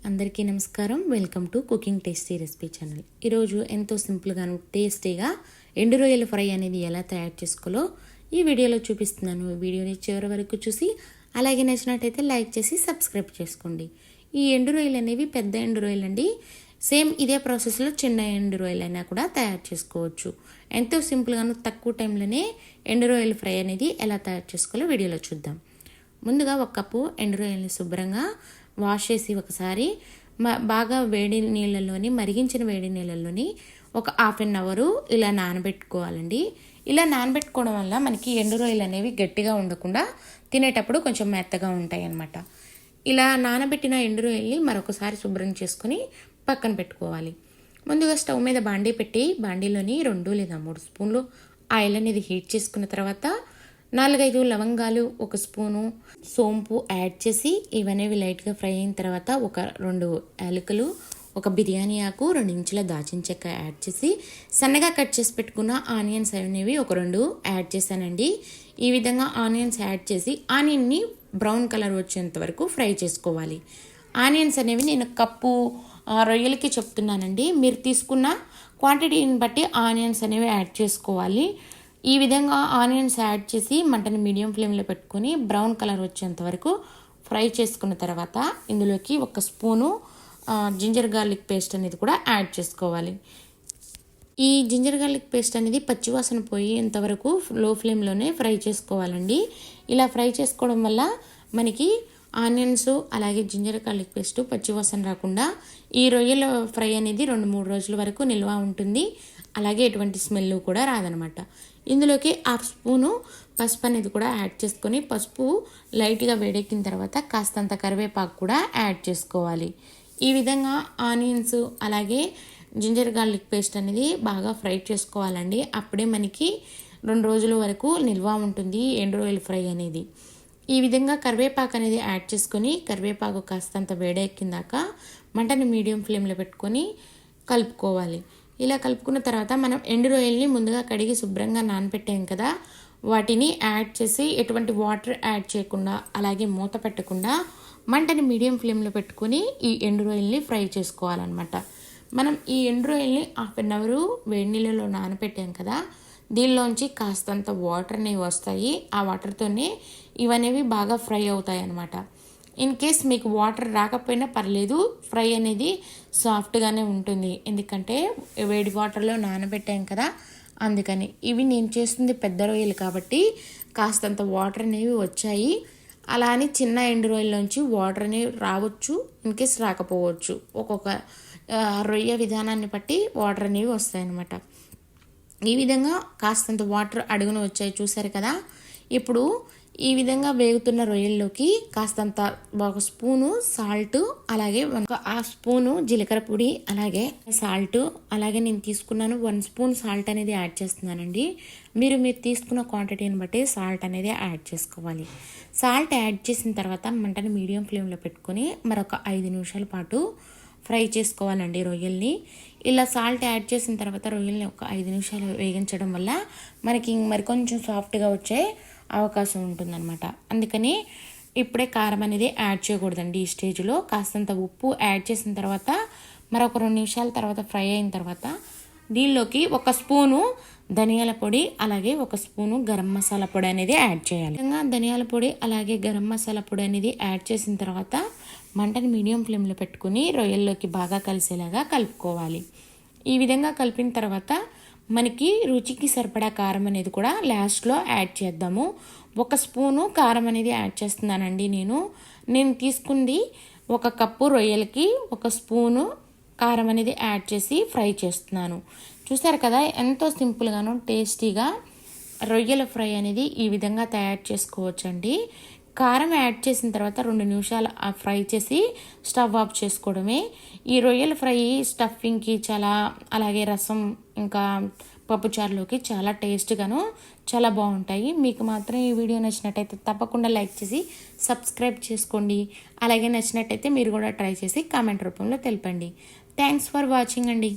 అందరికీ నమస్కారం. Welcome to cooking tasty recipe channel. ఈరోజు ఎంతో సింపుల్గాను టేస్టీగా ఎండు రొయ్యల ఫ్రై అనేది ఎలా తయారు చేసుకోవాలో ఈ వీడియోలో చూపిస్తున్నాను. ఈ వీడియోని చివరి వరకు చూసి అలాగే నచ్చినట్టయితే లైక్ చేసి సబ్స్క్రైబ్ చేసుకోండి. ఈ ఎండు రొయ్యలు అనేవి పెద్ద ఎండు రొయ్యలు అండి. సేమ్ ఇదే ప్రాసెస్లో చిన్న ఎండు రొయ్యలు అయినా కూడా తయారు చేసుకోవచ్చు. ఎంతో సింపుల్గాను తక్కువ టైంలోనే ఎండు రొయ్యల ఫ్రై అనేది ఎలా తయారు చేసుకోవాలో వీడియోలో చూద్దాం. ముందుగా ఒక కప్పు ఎండు రొయ్యల్ని శుభ్రంగా వాష్ చేసి ఒకసారి బాగా వేడి నీళ్ళల్లోని మరిగించిన వేడి నీళ్ళల్లోని ఒక హాఫ్ అన్ అవరు ఇలా నానబెట్టుకోవాలండి. ఇలా నానబెట్టుకోవడం వల్ల మనకి ఎండు రొయ్యలు అనేవి గట్టిగా ఉండకుండా తినేటప్పుడు కొంచెం మెత్తగా ఉంటాయి అన్నమాట. ఇలా నానబెట్టిన ఎండు రొయ్యల్ని మరొకసారి శుభ్రం చేసుకొని పక్కన పెట్టుకోవాలి. ముందుగా స్టవ్ మీద బాండీ పెట్టి బాండీలోని 2 లేదా 3 స్పూన్లు ఆయిల్ అనేది హీట్ చేసుకున్న తర్వాత 4-5 లవంగాలు, 1 స్పూను సోంపు యాడ్ చేసి ఇవనేవి లైట్గా ఫ్రై అయిన తర్వాత ఒక 2 యాలకులు, ఒక బిర్యానీ ఆకు, 2 ఇంచుల దాచిన చెక్క యాడ్ చేసి సన్నగా కట్ చేసి పెట్టుకున్న ఆనియన్స్ అనేవి ఒక 2 యాడ్ చేశానండి. ఈ విధంగా ఆనియన్స్ యాడ్ చేసి ఆనియన్ని బ్రౌన్ కలర్ వచ్చేంత వరకు ఫ్రై చేసుకోవాలి. ఆనియన్స్ అనేవి నేను కప్పు రొయ్యలకి చెప్తున్నానండి. మీరు తీసుకున్న క్వాంటిటీని బట్టి ఆనియన్స్ అనేవి యాడ్ చేసుకోవాలి. ఈ విధంగా ఆనియన్స్ యాడ్ చేసి మంటని మీడియం ఫ్లేమ్లో పెట్టుకొని బ్రౌన్ కలర్ వచ్చేంత వరకు ఫ్రై చేసుకున్న తర్వాత ఇందులోకి 1 స్పూను జింజర్ గార్లిక్ పేస్ట్ అనేది కూడా యాడ్ చేసుకోవాలి. ఈ జింజర్ గార్లిక్ పేస్ట్ అనేది పచ్చివాసన పోయేంత వరకు లో ఫ్లేమ్లోనే ఫ్రై చేసుకోవాలండి. ఇలా ఫ్రై చేసుకోవడం వల్ల మనకి ఆనియన్స్ అలాగే జింజర్ గార్లిక్ పేస్ట్ పచ్చివాసన రాకుండా ఈ రొయ్యల ఫ్రై అనేది 2-3 రోజుల వరకు నిల్వ ఉంటుంది. అలాగే ఎటువంటి స్మెల్ కూడా రాదనమాట. ఇందులోకి 1/2 స్పూను పసుపు అనేది కూడా యాడ్ చేసుకొని పసుపు లైట్గా వేడెక్కిన తర్వాత కాస్తంత కరివేపాకు కూడా యాడ్ చేసుకోవాలి. ఈ విధంగా ఆనియన్స్ అలాగే జింజర్ గార్లిక్ పేస్ట్ అనేది బాగా ఫ్రై చేసుకోవాలండి. అప్పుడే మనకి 2 రోజుల వరకు నిల్వ ఉంటుంది ఎండు రొయ్యల ఫ్రై అనేది. ఈ విధంగా కరివేపాకు అనేది యాడ్ చేసుకొని కరివేపాకు కాస్తంత వేడెక్కిందాక మంటని మీడియం ఫ్లేమ్లో పెట్టుకొని కలుపుకోవాలి. ఇలా కలుపుకున్న తర్వాత మనం ఎండు రొయ్యల్ని ముందుగా కడిగి శుభ్రంగా నానబెట్టాం కదా, వాటిని యాడ్ చేసి ఎటువంటి వాటర్ యాడ్ చేయకుండా అలాగే మూత పెట్టకుండా మంటని మీడియం ఫ్లేమ్లో పెట్టుకొని ఈ ఎండు రొయ్యల్ని ఫ్రై చేసుకోవాలన్నమాట. మనం ఈ ఎండు రొయ్యల్ని హాఫ్ అన్ అవరు వేడి నీళ్ళలో నానబెట్టాం కదా, దీనిలోంచి కాస్తంత వాటర్ అనేవి వస్తాయి. ఆ వాటర్తోనే ఇవనేవి బాగా ఫ్రై అవుతాయి అన్నమాట. ఇన్ కేస్ మీకు వాటర్ రాకపోయినా పర్లేదు, ఫ్రై అనేది సాఫ్ట్గానే ఉంటుంది. ఎందుకంటే వేడి వాటర్లో నానబెట్టాం కదా, అందుకని. ఇవి నేను చేస్తుంది పెద్ద రొయ్యలు కాబట్టి కాస్తంత వాటర్ అనేవి వచ్చాయి. అలా అని చిన్న ఎండు రొయ్యల్లోంచి వాటర్ అనేవి రావచ్చు, ఇన్ కేస్ రాకపోవచ్చు. ఒక్కొక్క రొయ్య విధానాన్ని బట్టి వాటర్ అనేవి వస్తాయన్నమాట. ఈ విధంగా కాస్తంత వాటర్ అడుగున వచ్చాయి చూసారు కదా. ఇప్పుడు ఈ విధంగా వేగుతున్న రొయ్యల్లోకి కాస్తంత 1 స్పూను సాల్ట్ అలాగే 1/2 స్పూను జీలకర్ర పొడి అలాగే సాల్ట్ అలాగే నేను తీసుకున్నాను 1 స్పూన్ సాల్ట్ అనేది యాడ్ చేస్తున్నానండి. మీరు తీసుకున్న క్వాంటిటీని బట్టి సాల్ట్ అనేది యాడ్ చేసుకోవాలి. సాల్ట్ యాడ్ చేసిన తర్వాత మంటని మీడియం ఫ్లేమ్లో పెట్టుకొని మరొక 5 నిమిషాల పాటు ఫ్రై చేసుకోవాలండి రొయ్యల్ని. ఇలా సాల్ట్ యాడ్ చేసిన తర్వాత రొయ్యల్ని ఒక 5 నిమిషాలు వేగించడం వల్ల మనకి మరి కొంచెం సాఫ్ట్గా వచ్చే అవకాశం ఉంటుందన్నమాట. అందుకని ఇప్పుడే కారం అనేది యాడ్ చేయకూడదండి. ఈ స్టేజ్లో కాస్తంత ఉప్పు యాడ్ చేసిన తర్వాత మరొక 2 నిమిషాల తర్వాత ఫ్రై అయిన తర్వాత దీనిలోకి 1 స్పూను ధనియాల పొడి అలాగే 1 స్పూను గరం మసాలా పొడి అనేది యాడ్ చేయాలి. విధంగా ధనియాల పొడి అలాగే గరం మసాలా పొడి అనేది యాడ్ చేసిన తర్వాత మంటని మీడియం ఫ్లేమ్లో పెట్టుకుని రొయ్యల్లోకి బాగా కలిసేలాగా కలుపుకోవాలి. ఈ విధంగా కలిపిన తర్వాత మనకి రుచికి సరిపడా కారం అనేది కూడా లాస్ట్లో యాడ్ చేద్దాము. 1 స్పూను కారం అనేది యాడ్ చేస్తున్నానండి. నేను తీసుకుంది 1 కప్పు రొయ్యలకి 1 స్పూను కారం అనేది యాడ్ చేసి ఫ్రై చేస్తున్నాను. చూసారు కదా ఎంతో సింపుల్గాను టేస్టీగా రొయ్యల ఫ్రై అనేది ఈ విధంగా తయారు చేసుకోవచ్చండి. కారం యాడ్ చేసిన తర్వాత 2 నిమిషాలు ఫ్రై చేసి స్టవ్ ఆఫ్ చేసుకోవడమే. ఈ రొయ్యల ఫ్రై స్టఫింగ్కి చాలా అలాగే రసం ఇంకా పప్పుచారులోకి చాలా టేస్ట్గాను చాలా బాగుంటాయి. మీకు మాత్రం ఈ వీడియో నచ్చినట్టయితే తప్పకుండా లైక్ చేసి సబ్స్క్రైబ్ చేసుకోండి. అలాగే నచ్చినట్టయితే మీరు కూడా ట్రై చేసి కామెంట్ రూపంలో తెలపండి. థ్యాంక్స్ ఫర్ వాచింగ్ అండి.